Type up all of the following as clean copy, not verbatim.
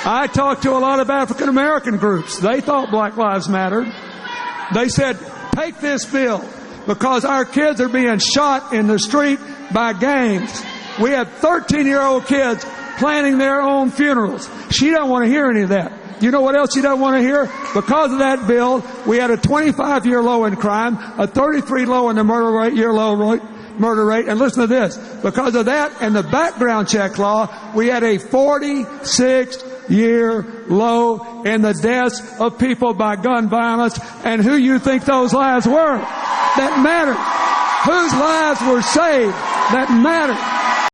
I talked to a lot of African American groups. They thought Black Lives Mattered. They said, take this bill because our kids are being shot in the street by gangs. We had 13-year-old kids planning their own funerals. She don't want to hear any of that. You know what else she doesn't want to hear? Because of that bill, we had a 25-year low in crime, a 33 low in the murder rate. And listen to this. Because of that and the background check law, we had a 46-year low in the deaths of people by gun violence. And who you think those lives were? That mattered. Whose lives were saved? That mattered.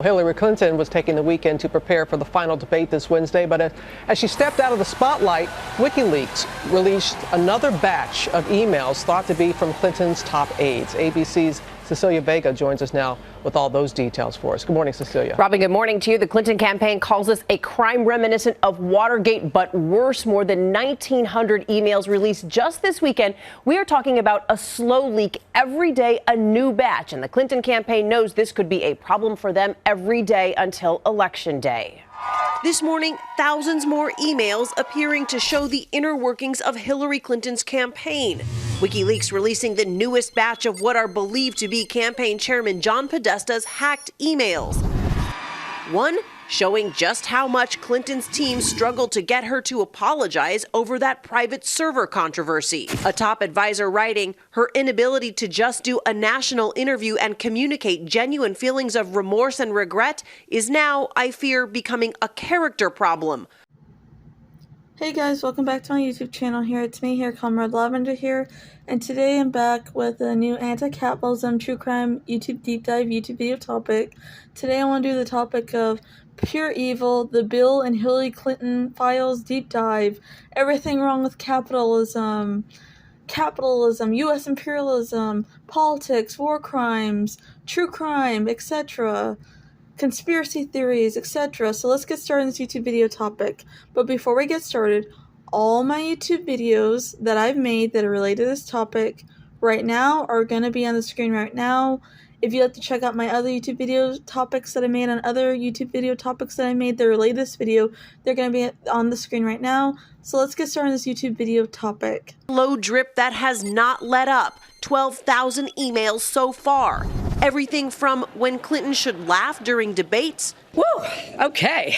Hillary Clinton was taking the weekend to prepare for the final debate this Wednesday, but as she stepped out of the spotlight, WikiLeaks released another batch of emails thought to be from Clinton's top aides. ABC's Cecilia Vega joins us now with all those details for us. Good morning, Cecilia. Robin, good morning to you. The Clinton campaign calls this a crime reminiscent of Watergate, but worse. More than 1,900 emails released just this weekend. We are talking about a slow leak every day, a new batch. And the Clinton campaign knows this could be a problem for them every day until Election Day. This morning, thousands more emails appearing to show the inner workings of Hillary Clinton's campaign. WikiLeaks releasing the newest batch of what are believed to be campaign chairman John Podesta's hacked emails. One showing just how much Clinton's team struggled to get her to apologize over that private server controversy. A top advisor writing, her inability to just do a national interview and communicate genuine feelings of remorse and regret is now, I fear, becoming a character problem. Hey guys, welcome back to my YouTube channel here. It's me here, Comrade Lavender here, and today I'm back with a new anti-capitalism true crime YouTube deep dive YouTube video topic. Today I want to do the topic of pure evil, the Bill and Hillary Clinton files deep dive, everything wrong with capitalism, U.S. imperialism, politics, war crimes, true crime, etc., conspiracy theories, etc. So let's get started in this YouTube video topic. But before we get started, all my YouTube videos that I've made that are related to this topic right now are going to be on the screen right now. If you'd like to check out my other YouTube video topics that I made on other YouTube video topics that I made that relate to this video, they're going to be on the screen right now. So let's get started on this YouTube video topic. Low drip that has not let up. 12,000 emails so far. Everything from when Clinton should laugh during debates. Woo, okay.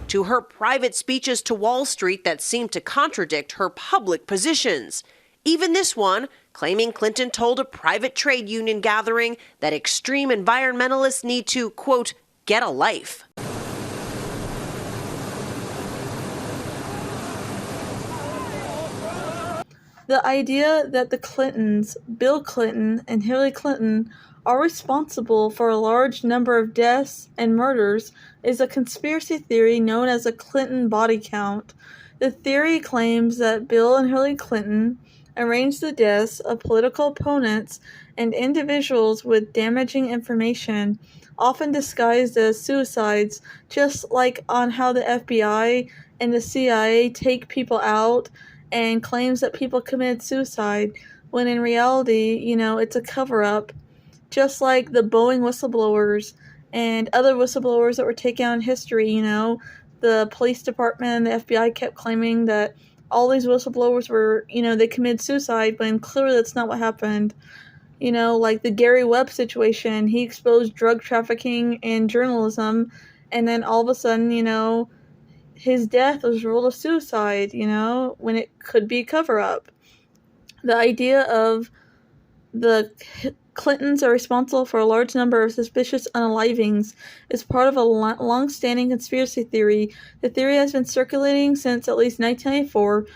To her private speeches to Wall Street that seem to contradict her public positions. Even this one, claiming Clinton told a private trade union gathering that extreme environmentalists need to, quote, get a life. The idea that the Clintons, Bill Clinton and Hillary Clinton, are responsible for a large number of deaths and murders is a conspiracy theory known as a Clinton body count. The theory claims that Bill and Hillary Clinton arranged the deaths of political opponents and individuals with damaging information, often disguised as suicides, just like on how the FBI and the CIA take people out and claims that people committed suicide, when in reality, it's a cover-up. Just like the Boeing whistleblowers and other whistleblowers that were taken out in history, the police department and the FBI kept claiming that all these whistleblowers were, they committed suicide, when clearly that's not what happened. Like the Gary Webb situation, he exposed drug trafficking and journalism, and then all of a sudden, his death was ruled a suicide, when it could be a cover-up. The idea of the Clintons are responsible for a large number of suspicious unalivings is part of a long-standing conspiracy theory. The theory has been circulating since at least 1994.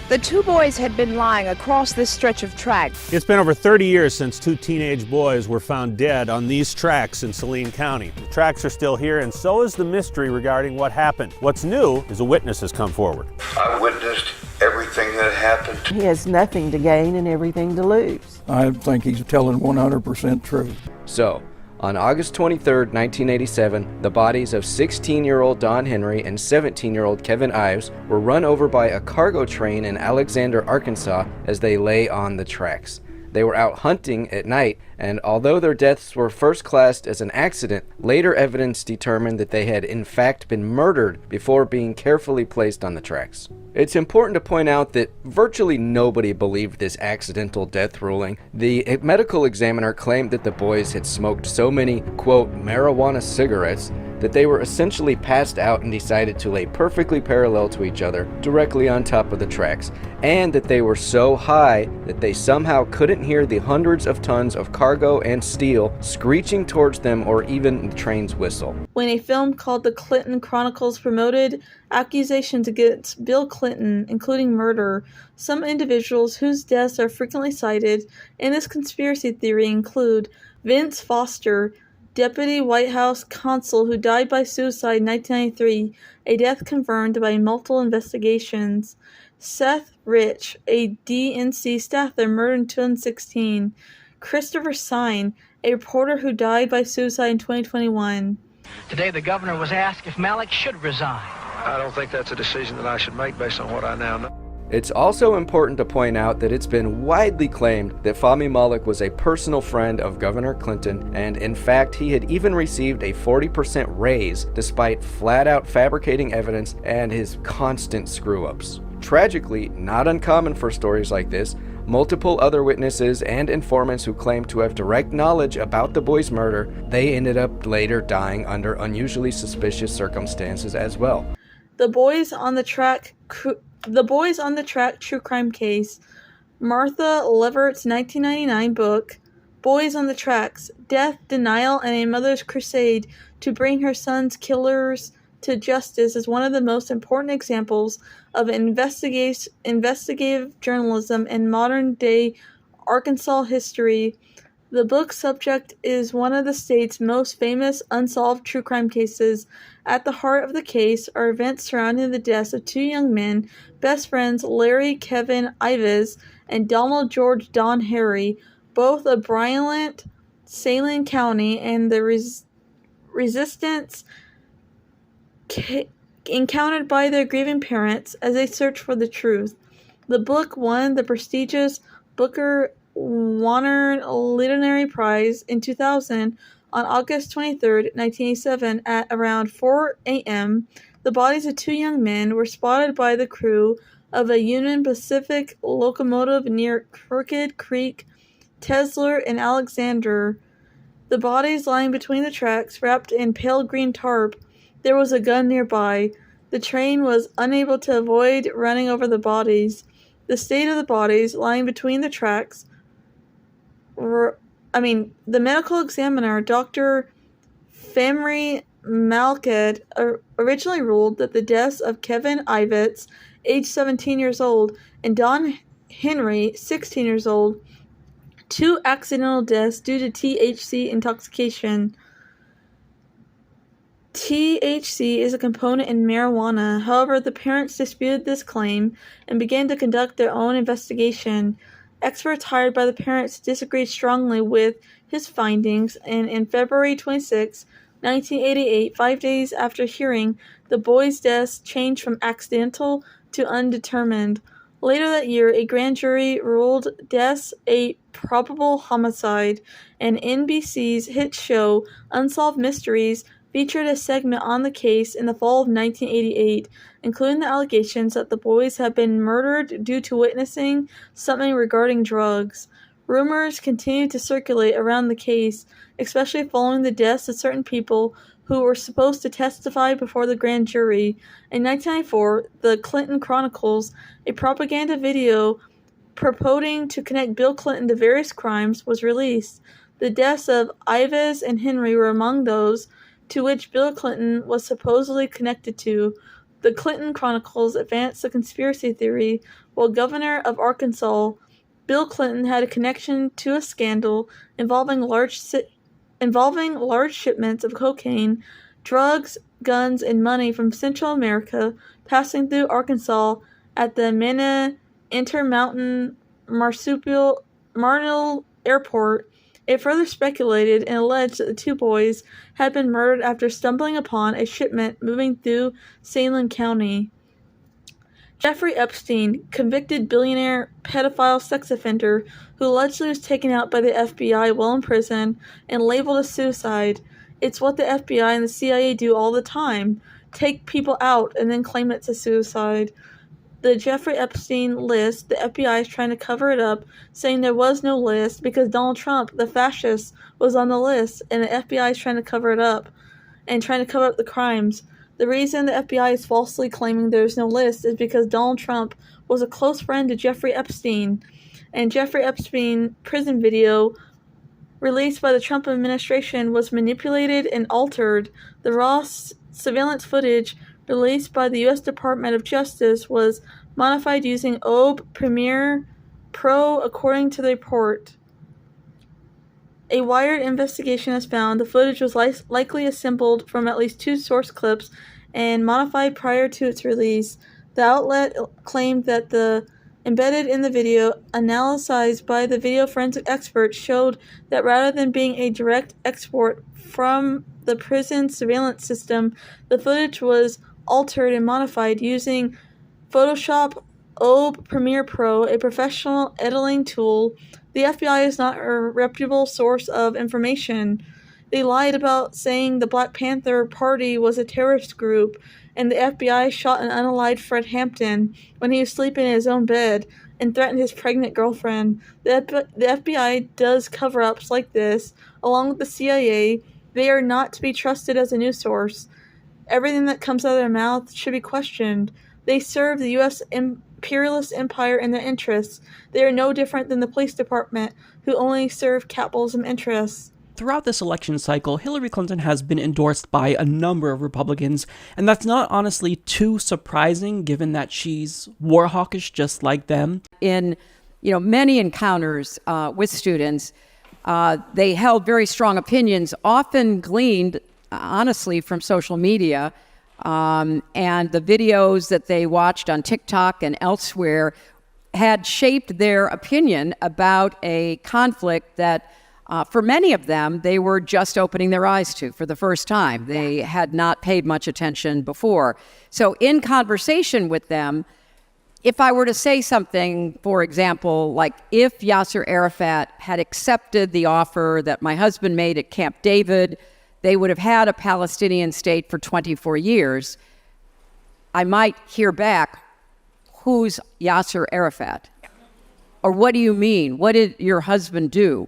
The two boys had been lying across this stretch of track. It's been over 30 years since two teenage boys were found dead on these tracks in Saline County. The tracks are still here, and so is the mystery regarding what happened. What's new is a witness has come forward. I witnessed everything that happened. He has nothing to gain and everything to lose. I think he's telling 100% truth. So, on August 23, 1987, the bodies of 16-year-old Don Henry and 17-year-old Kevin Ives were run over by a cargo train in Alexander, Arkansas as they lay on the tracks. They were out hunting at night, and although their deaths were first classed as an accident, later evidence determined that they had in fact been murdered before being carefully placed on the tracks. It's important to point out that virtually nobody believed this accidental death ruling. The medical examiner claimed that the boys had smoked so many, quote, marijuana cigarettes that they were essentially passed out and decided to lay perfectly parallel to each other directly on top of the tracks, and that they were so high that they somehow couldn't hear the hundreds of tons of cargo and steel screeching towards them or even the train's whistle. When a film called The Clinton Chronicles promoted accusations against Bill Clinton, including murder, some individuals whose deaths are frequently cited in this conspiracy theory include Vince Foster, Deputy White House Counsel who died by suicide in 1993, a death confirmed by multiple investigations. Seth Rich, a DNC staffer murdered in 2016. Christopher Sine, a reporter who died by suicide in 2021. Today the governor was asked if Malak should resign. I don't think that's a decision that I should make based on what I now know. It's also important to point out that it's been widely claimed that Fahmy Malak was a personal friend of Governor Clinton, and in fact he had even received a 40% raise despite flat-out fabricating evidence and his constant screw-ups. Tragically, not uncommon for stories like this, multiple other witnesses and informants who claimed to have direct knowledge about the boys' murder, they ended up later dying under unusually suspicious circumstances as well. The Boys on the Track True Crime Case. Martha Leveritt's 1999 book, Boys on the Tracks, Death, Denial, and a Mother's Crusade to Bring Her Son's Killers to Justice is one of the most important examples of investigative journalism in modern-day Arkansas history. The book's subject is one of the state's most famous unsolved true crime cases. At the heart of the case are events surrounding the deaths of two young men, best friends Larry Kevin Ives and Donald George Don Harry, both of Bryant, Saline County, and the resistance encountered by their grieving parents as they search for the truth. The book won the prestigious Booker Worthen Literary Prize in 2000. On August 23, 1987, at around 4 a.m., the bodies of two young men were spotted by the crew of a Union Pacific locomotive near Crooked Creek, Tesler, and Alexander. The bodies lying between the tracks, wrapped in pale green tarp. There was a gun nearby. The train was unable to avoid running over the bodies. The state of the bodies lying between the tracks the medical examiner, Dr. Fahmy Malak, originally ruled that the deaths of Kevin Ives, age 17 years old, and Don Henry, 16 years old, two accidental deaths due to THC intoxication. THC is a component in marijuana. However, the parents disputed this claim and began to conduct their own investigation. Experts hired by the parents disagreed strongly with his findings, and in February 26, 1988, 5 days after hearing the boys' deaths changed from accidental to undetermined. Later that year, a grand jury ruled deaths a probable homicide, and NBC's hit show Unsolved Mysteries featured a segment on the case in the fall of 1988, including the allegations that the boys had been murdered due to witnessing something regarding drugs. Rumors continued to circulate around the case, especially following the deaths of certain people who were supposed to testify before the grand jury. In 1994, the Clinton Chronicles, a propaganda video purporting to connect Bill Clinton to various crimes, was released. The deaths of Ives and Henry were among those to which Bill Clinton was supposedly connected to. The Clinton Chronicles advanced the conspiracy theory while governor of Arkansas, Bill Clinton had a connection to a scandal involving large shipments of cocaine, drugs, guns, and money from Central America passing through Arkansas at the Mena Intermountain Municipal Airport. It further speculated and alleged that the two boys had been murdered after stumbling upon a shipment moving through Saline County. Jeffrey Epstein, convicted billionaire pedophile sex offender who allegedly was taken out by the FBI while in prison and labeled as suicide. It's what the FBI and the CIA do all the time. Take people out and then claim it's a suicide. The Jeffrey Epstein list, the FBI is trying to cover it up, saying there was no list because Donald Trump, the fascist, was on the list, and the FBI is trying to cover it up and trying to cover up the crimes. The reason the FBI is falsely claiming there's no list is because Donald Trump was a close friend to Jeffrey Epstein, and Jeffrey Epstein prison video released by the Trump administration was manipulated and altered. The raw surveillance footage released by the U.S. Department of Justice was modified using Adobe Premiere Pro, according to the report. A Wired investigation has found the footage was likely assembled from at least 2 source clips and modified prior to its release. The outlet claimed that the embedded in the video, analyzed by the video forensic experts, showed that rather than being a direct export from the prison surveillance system, the footage was altered and modified using Photoshop Adobe Premiere Pro, a professional editing tool. The FBI is not a reputable source of information. They lied about saying the Black Panther Party was a terrorist group, and the FBI shot an unalived Fred Hampton when he was sleeping in his own bed and threatened his pregnant girlfriend. The FBI does cover-ups like this, along with the CIA. They are not to be trusted as a news source. Everything that comes out of their mouth should be questioned. They serve the U.S. imperialist empire and their interests. They are no different than the police department, who only serve capitalism interests. Throughout this election cycle, Hillary Clinton has been endorsed by a number of Republicans, and that's not honestly too surprising given that she's war hawkish just like them. In many encounters with students, they held very strong opinions, often gleaned honestly from social media, and the videos that they watched on TikTok and elsewhere had shaped their opinion about a conflict that for many of them, they were just opening their eyes to for the first time. They had not paid much attention before. So in conversation with them, if I were to say something, for example, like if Yasser Arafat had accepted the offer that my husband made at Camp David, they would have had a Palestinian state for 24 years, I might hear back, who's Yasser Arafat? Or what do you mean? What did your husband do?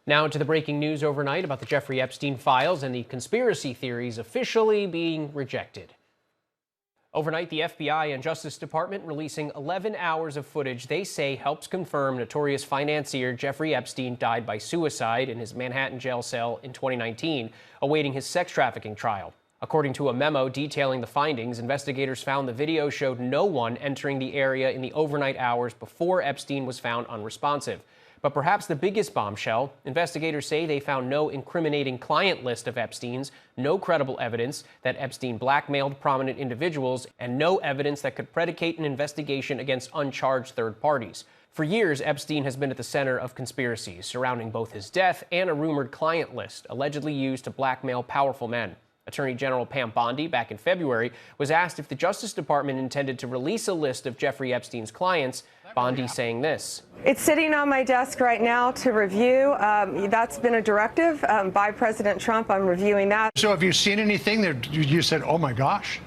Now to the breaking news overnight about the Jeffrey Epstein files and the conspiracy theories officially being rejected. Overnight, the FBI and Justice Department releasing 11 hours of footage they say helps confirm notorious financier Jeffrey Epstein died by suicide in his Manhattan jail cell in 2019, awaiting his sex trafficking trial. According to a memo detailing the findings, investigators found the video showed no one entering the area in the overnight hours before Epstein was found unresponsive. But perhaps the biggest bombshell, investigators say they found no incriminating client list of Epstein's, no credible evidence that Epstein blackmailed prominent individuals, and no evidence that could predicate an investigation against uncharged third parties. For years, Epstein has been at the center of conspiracies surrounding both his death and a rumored client list allegedly used to blackmail powerful men. Attorney General Pam Bondi, back in February, was asked if the Justice Department intended to release a list of Jeffrey Epstein's clients, Bondi saying this. It's sitting on my desk right now to review. That's been a directive by President Trump. I'm reviewing that. So have you seen anything that you said, oh my gosh?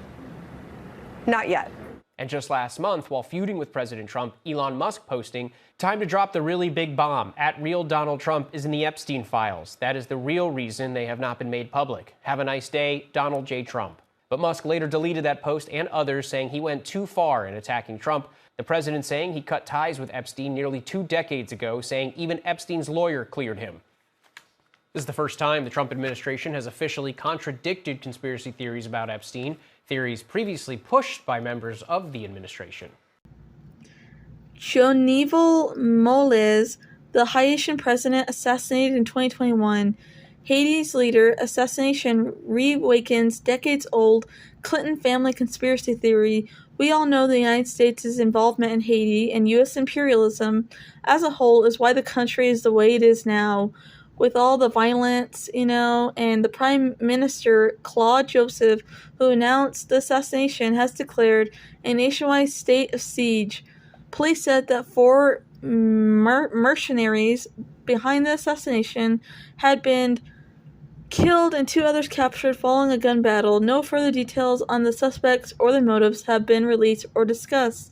Not yet. And just last month, while feuding with President Trump, Elon Musk posting, "Time to drop the really big bomb. At real Donald Trump is in the Epstein files. That is the real reason they have not been made public. Have a nice day, Donald J. Trump." But Musk later deleted that post and others, saying he went too far in attacking Trump. The president saying he cut ties with Epstein nearly 2 decades ago, saying even Epstein's lawyer cleared him. This is the first time the Trump administration has officially contradicted conspiracy theories about Epstein, theories previously pushed by members of the administration. Jovenel Moïse, the Haitian president, assassinated in 2021. Haiti's leader assassination reawakens decades-old Clinton family conspiracy theory. We all know the United States' involvement in Haiti and U.S. imperialism as a whole is why the country is the way it is now. with all the violence, and the Prime Minister, Claude Joseph, who announced the assassination, has declared a nationwide state of siege. Police said that 4 mercenaries behind the assassination had been killed and 2 others captured following a gun battle. No further details on the suspects or their motives have been released or discussed.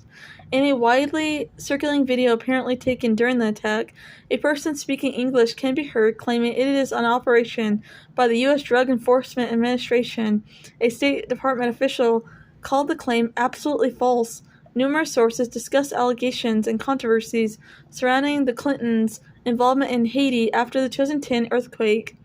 In a widely circulating video apparently taken during the attack, a person speaking English can be heard claiming it is an operation by the U.S. Drug Enforcement Administration. A State Department official called the claim absolutely false. Numerous sources discuss allegations and controversies surrounding the Clintons' involvement in Haiti after the 2010 earthquake.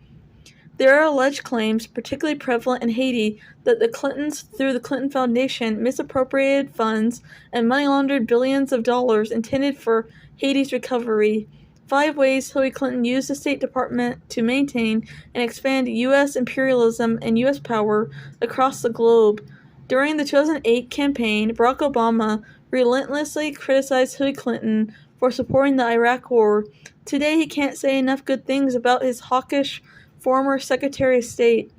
There are alleged claims, particularly prevalent in Haiti, that the Clintons, through the Clinton Foundation, misappropriated funds and money laundered billions of dollars intended for Haiti's recovery. 5 ways Hillary Clinton used the State Department to maintain and expand U.S. imperialism and U.S. power across the globe. During the 2008 campaign, Barack Obama relentlessly criticized Hillary Clinton for supporting the Iraq War. Today, he can't say enough good things about his hawkish former Secretary of State.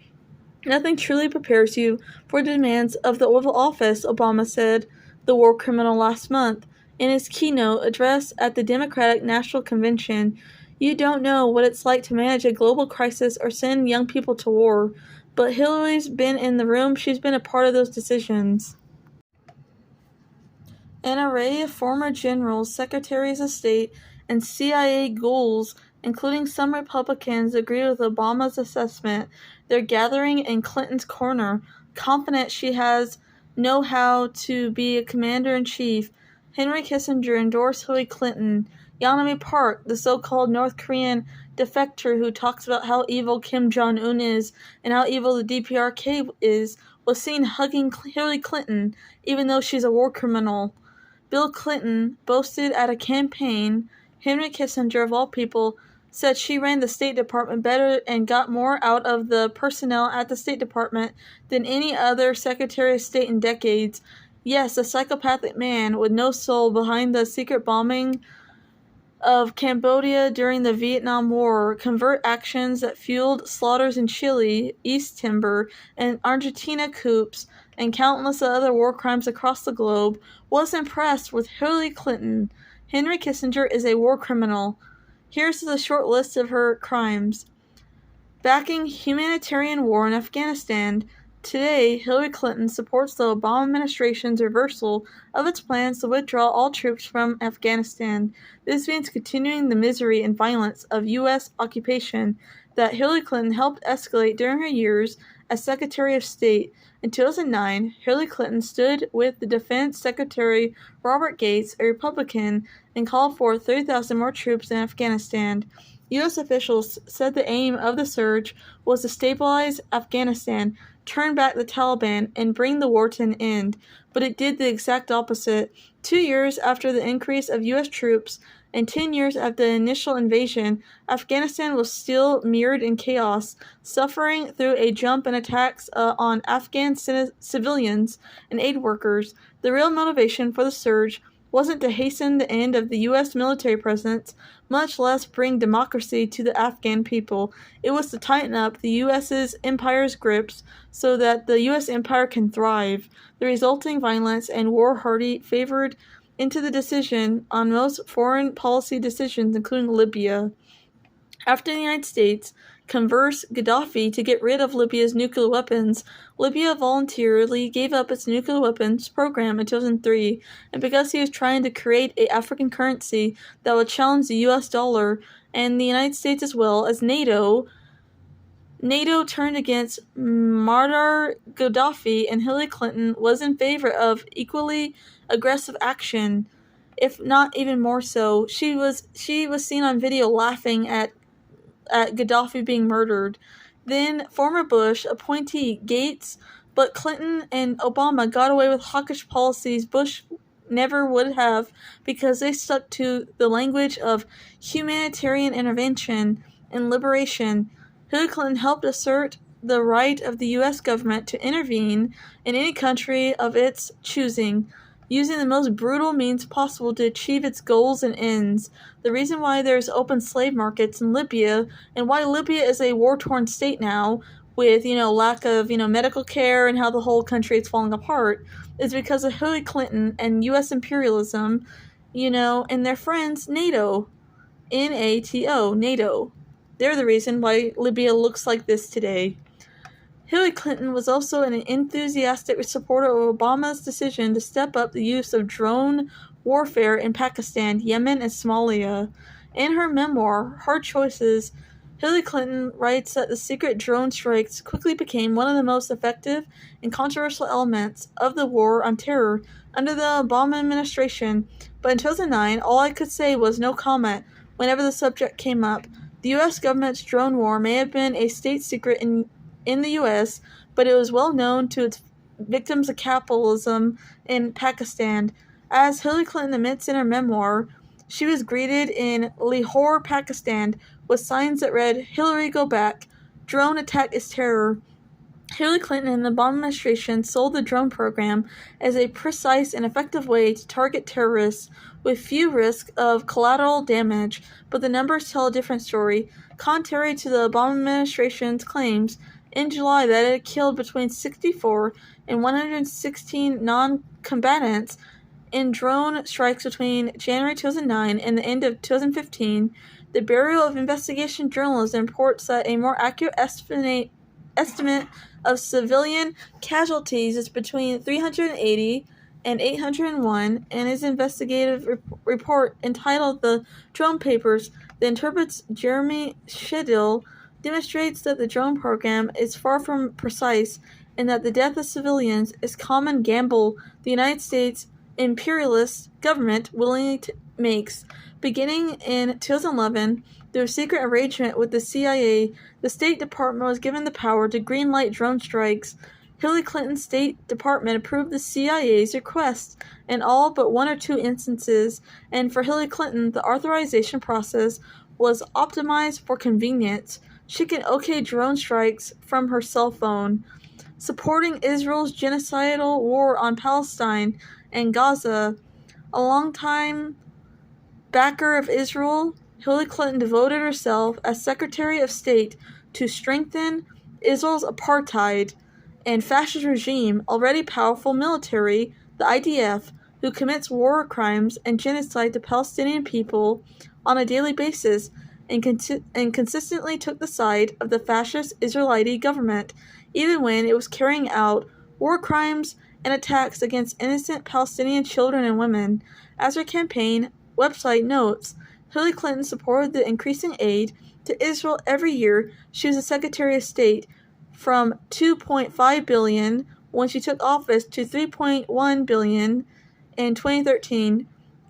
Nothing truly prepares you for the demands of the Oval Office, Obama said, the war criminal, last month. In his keynote address at the Democratic National Convention, you don't know what it's like to manage a global crisis or send young people to war. But Hillary's been in the room. She's been a part of those decisions. An array of former generals, secretaries of state, and CIA ghouls, including some Republicans, agree with Obama's assessment. They're gathering in Clinton's corner, confident she has know-how to be a commander-in-chief. Henry Kissinger endorsed Hillary Clinton. Yeonmi Park, the so-called North Korean defector who talks about how evil Kim Jong-un is and how evil the DPRK is, was seen hugging Hillary Clinton, even though she's a war criminal. Bill Clinton boasted at a campaign. Henry Kissinger, of all people, said she ran the State Department better and got more out of the personnel at the State Department than any other Secretary of State in decades. Yes, a psychopathic man with no soul behind the secret bombing of Cambodia during the Vietnam War, covert actions that fueled slaughters in Chile, East Timor, and Argentina coups, and countless other war crimes across the globe, was impressed with Hillary Clinton. Henry Kissinger is a war criminal. Here's the short list of her crimes. Backing humanitarian war in Afghanistan. Today, Hillary Clinton supports the Obama administration's reversal of its plans to withdraw all troops from Afghanistan. This means continuing the misery and violence of U.S. occupation that Hillary Clinton helped escalate during her years as Secretary of State. In 2009, Hillary Clinton stood with the Defense Secretary Robert Gates, a Republican, and called for 30,000 more troops in Afghanistan. U.S. officials said the aim of the surge was to stabilize Afghanistan, turn back the Taliban, and bring the war to an end. But it did the exact opposite. 2 years after the increase of U.S. troops and 10 years after the initial invasion, Afghanistan was still mired in chaos, suffering through a jump in attacks on Afghan civilians and aid workers. The real motivation for the surge wasn't to hasten the end of the U.S. military presence, much less bring democracy to the Afghan people. It was to tighten up the U.S.'s empire's grips so that the U.S. empire can thrive. The resulting violence and war hardy favored into the decision on most foreign policy decisions, including Libya. After the United States convinced Gaddafi to get rid of Libya's nuclear weapons, Libya voluntarily gave up its nuclear weapons program in 2003, and because he was trying to create an African currency that would challenge the US dollar and the United States as well as NATO turned against Muammar Gaddafi, and Hillary Clinton was in favor of equally aggressive action, if not even more so. She was seen on video laughing at Gaddafi being murdered. Then former Bush appointee Gates, but Clinton and Obama got away with hawkish policies Bush never would have because they stuck to the language of humanitarian intervention and liberation. Hillary Clinton helped assert the right of the U.S. government to intervene in any country of its choosing. using the most brutal means possible to achieve its goals and ends. The reason why there's open slave markets in Libya, and why Libya is a war-torn state now, with, lack of, medical care and how the whole country is falling apart, is because of Hillary Clinton and U.S. imperialism, and their friends, NATO. NATO, NATO. They're the reason why Libya looks like this today. Hillary Clinton was also an enthusiastic supporter of Obama's decision to step up the use of drone warfare in Pakistan, Yemen, and Somalia. In her memoir, Hard Choices, Hillary Clinton writes that the secret drone strikes quickly became one of the most effective and controversial elements of the war on terror under the Obama administration, but in 2009, all I could say was no comment whenever the subject came up. The U.S. government's drone war may have been a state secret in the U.S., but it was well known to its victims of capitalism in Pakistan. As Hillary Clinton admits in her memoir, she was greeted in Lahore, Pakistan, with signs that read, "Hillary, go back. Drone attack is terror." Hillary Clinton and the Obama administration sold the drone program as a precise and effective way to target terrorists with few risk of collateral damage, but the numbers tell a different story. Contrary to the Obama administration's claims in July that it had killed between 64 and 116 non-combatants in drone strikes between January 2009 and the end of 2015, the Bureau of Investigation Journalism reports that a more accurate estimate of civilian casualties is between 380 and 801, and his investigative report entitled The Drone Papers that interprets Jeremy Shedill demonstrates that the drone program is far from precise and that the death of civilians is common gamble the United States imperialist government willingly makes. Beginning in 2011, through a secret arrangement with the CIA, the State Department was given the power to greenlight drone strikes. Hillary Clinton's State Department approved the CIA's request in all but one or two instances, and for Hillary Clinton, the authorization process was optimized for convenience. She can okay drone strikes from her cell phone. Supporting Israel's genocidal war on Palestine and Gaza, a longtime backer of Israel, Hillary Clinton devoted herself as Secretary of State to strengthen Israel's apartheid and fascist regime, already powerful military, the IDF, who commits war crimes and genocide to Palestinian people on a daily basis, and consistently took the side of the fascist Israeli government, even when it was carrying out war crimes and attacks against innocent Palestinian children and women. As her campaign website notes, Hillary Clinton supported the increasing aid to Israel every year she was a Secretary of State, from $2.5 billion when she took office to $3.1 billion in 2013,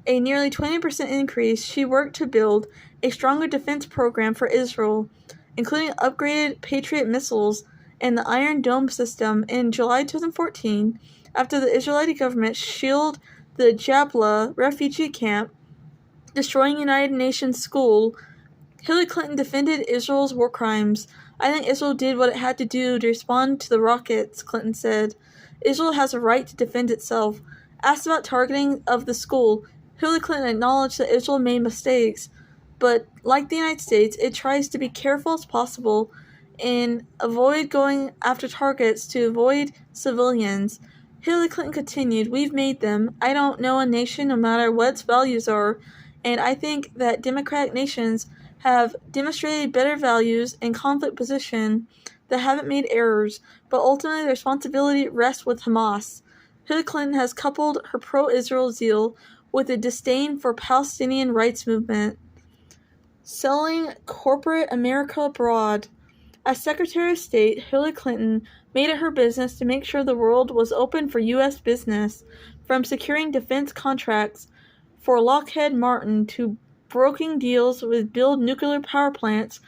a nearly 20% increase. She worked to build a stronger defense program for Israel, including upgraded Patriot missiles and the Iron Dome system. In July 2014, after the Israeli government shelled the Jabla refugee camp, destroying United Nations school, Hillary Clinton defended Israel's war crimes. "I think Israel did what it had to do to respond to the rockets," Clinton said. "Israel has a right to defend itself." Asked about targeting of the school, Hillary Clinton acknowledged that Israel made mistakes, but like the United States, it tries to be careful as possible and avoid going after targets to avoid civilians. Hillary Clinton continued, "We've made them. I don't know a nation, no matter what its values are, and I think that democratic nations have demonstrated better values in conflict position that haven't made errors, but ultimately the responsibility rests with Hamas." Hillary Clinton has coupled her pro-Israel zeal with a disdain for Palestinian rights movement. Selling corporate America abroad. As Secretary of State, Hillary Clinton made it her business to make sure the world was open for U.S. business, from securing defense contracts for Lockheed Martin to brokering deals with build nuclear power plants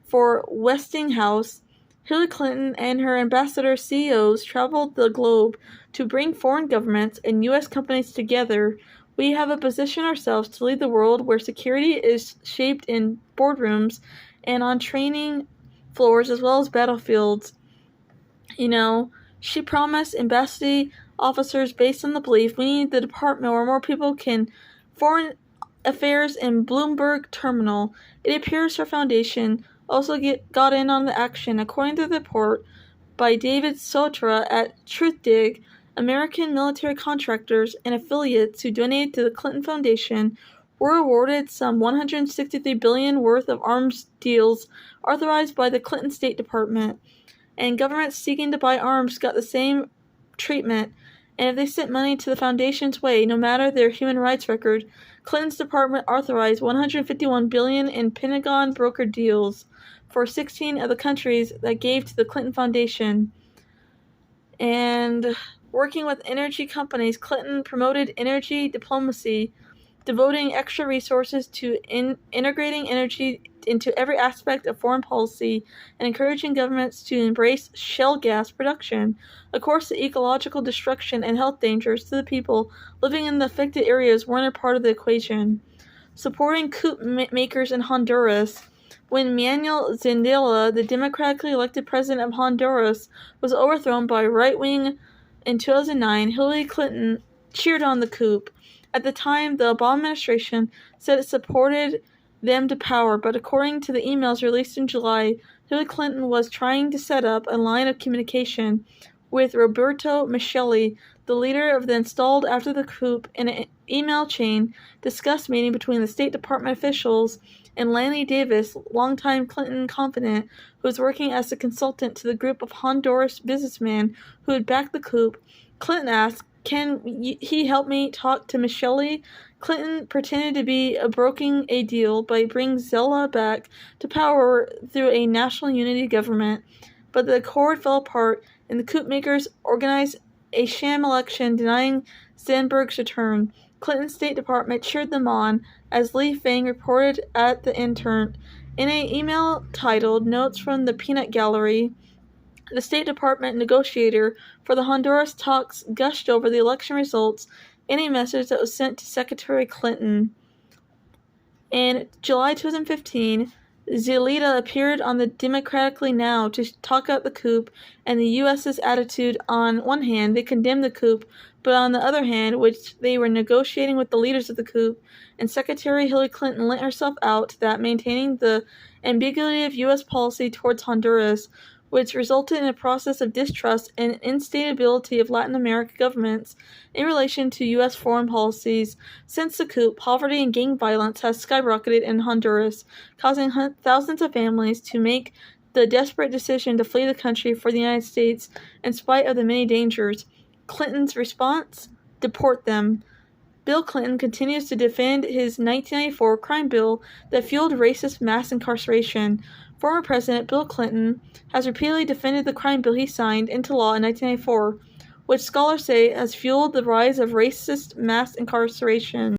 for Westinghouse. Hillary Clinton and her ambassador CEOs traveled the globe to bring foreign governments and U.S. companies together. We have positioned ourselves to lead the world where security is shaped in boardrooms and on training floors as well as battlefields. She promised Ambassador officers based on the belief we need the department where more people can foreign affairs in Bloomberg Terminal. It appears her foundation also got in on the action. According to the report by David Sotra at TruthDig, American military contractors and affiliates who donated to the Clinton Foundation were awarded some $163 billion worth of arms deals authorized by the Clinton State Department, and governments seeking to buy arms got the same treatment. And if they sent money to the foundation's way, no matter their human rights record, Clinton's department authorized $151 billion in Pentagon brokered deals for 16 of the countries that gave to the Clinton Foundation. And working with energy companies, Clinton promoted energy diplomacy, devoting extra resources to integrating energy into every aspect of foreign policy and encouraging governments to embrace shale gas production. Of course, the ecological destruction and health dangers to the people living in the affected areas weren't a part of the equation. Supporting coup makers in Honduras. When Manuel Zendela, the democratically elected president of Honduras, was overthrown by right-wing in 2009, Hillary Clinton cheered on the coup. At the time, the Obama administration said it supported them to power, but according to the emails released in July, Hillary Clinton was trying to set up a line of communication with Roberto Micheli, the leader of the installed after the coup, in an email chain discussed meeting between the State Department officials and Lanny Davis, longtime Clinton confidant, who was working as a consultant to the group of Honduras businessmen who had backed the coup. Clinton asked, "Can he help me talk to Micheli?" Clinton pretended to be broking a deal by bringing Zella back to power through a national unity government, but the accord fell apart and the coup makers organized a sham election denying Stenberg's return. Clinton's State Department cheered them on, as Lee Fang reported at the intern. In an email titled Notes from the Peanut Gallery, the State Department negotiator for the Honduras talks gushed over the election results in a message that was sent to Secretary Clinton. In July 2015, Zelida appeared on the Democratically Now to talk about the coup and the U.S.'s attitude. On one hand, they condemned the coup, but on the other hand, which they were negotiating with the leaders of the coup, and Secretary Hillary Clinton lent herself out to that, maintaining the ambiguity of U.S. policy towards Honduras, which resulted in a process of distrust and instability of Latin American governments in relation to U.S. foreign policies. Since the coup, poverty and gang violence has skyrocketed in Honduras, causing thousands of families to make the desperate decision to flee the country for the United States in spite of the many dangers. Clinton's response? Deport them. Bill Clinton continues to defend his 1994 crime bill that fueled racist mass incarceration. Former President Bill Clinton has repeatedly defended the crime bill he signed into law in 1994, which scholars say has fueled the rise of racist mass incarceration.